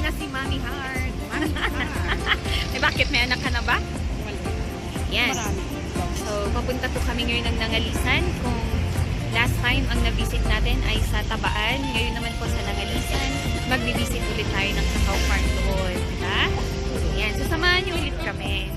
na si Mami Heart. Eh, bakit? May anak ka na ba? Yan. Marami. So, papunta to kami ngayon ng Nangalisan. Kung last time ang na-visit natin ay sa Tabaan, ngayon naman po sa Nangalisan, magbi-visit ulit tayo ng cacao farm doon. Diba? Yan. So, samahan niyo ulit kami.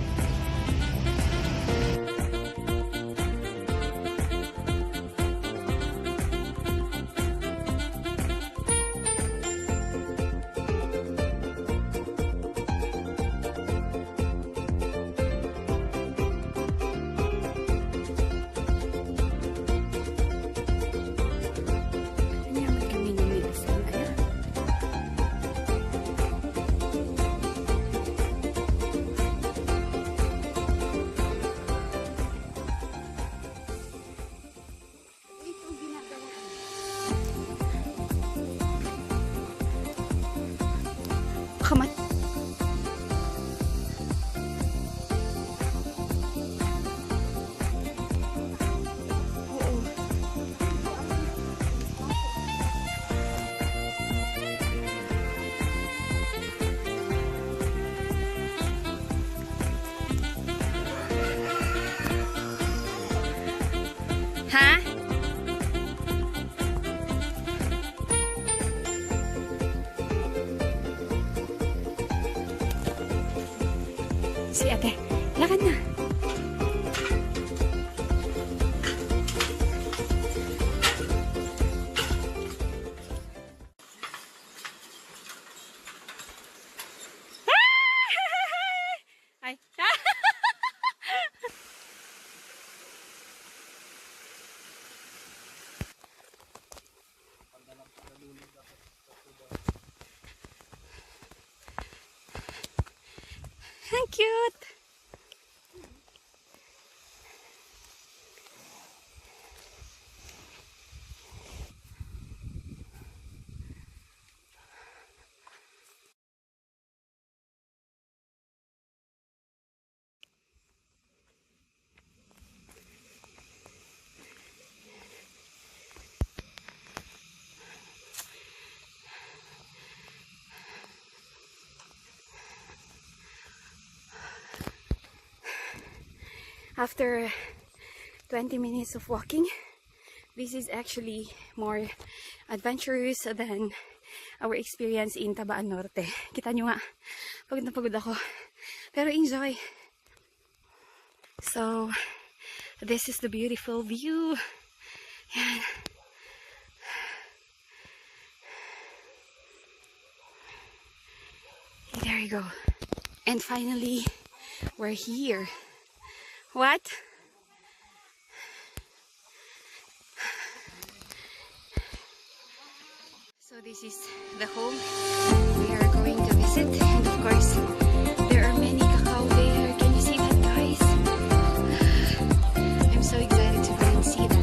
Kamat. Oo. Ha? Si ate, lakad na. Ay. Ang cute. After 20 minutes of walking, this is actually more adventurous than our experience in Tabaan Norte. Kita nyo nga, pagod na pagod ako. Pero enjoy. So, this is the beautiful view. Yan. There you go. And finally, we're here. What? So this is the home we are going to visit, and of course there are many cacao there. Can you see that, guys? I'm so excited to go and see that.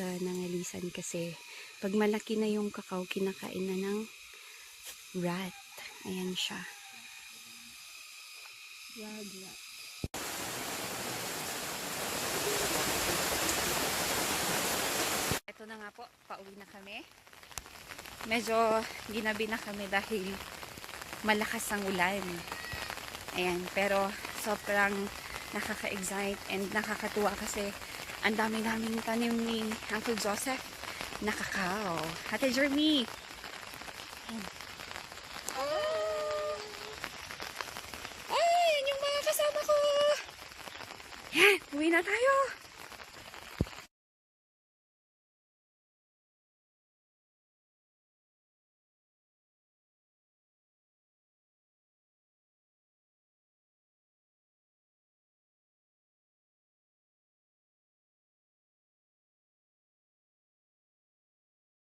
sa Nangalisan kasi pag malaki na yung cacao, kinakain na ng rat. Ayan siya. Rat. Ito na nga po, pauwi na kami. Medyo ginabi na kami dahil malakas ang ulan. Ayan, pero sobrang nakaka-excite and nakakatuwa kasi ang dami-daming tanim ni Uncle Joseph na cacao. Ate Jeremy! Ay, yan yung mga kasama ko! Yan, uwi na tayo!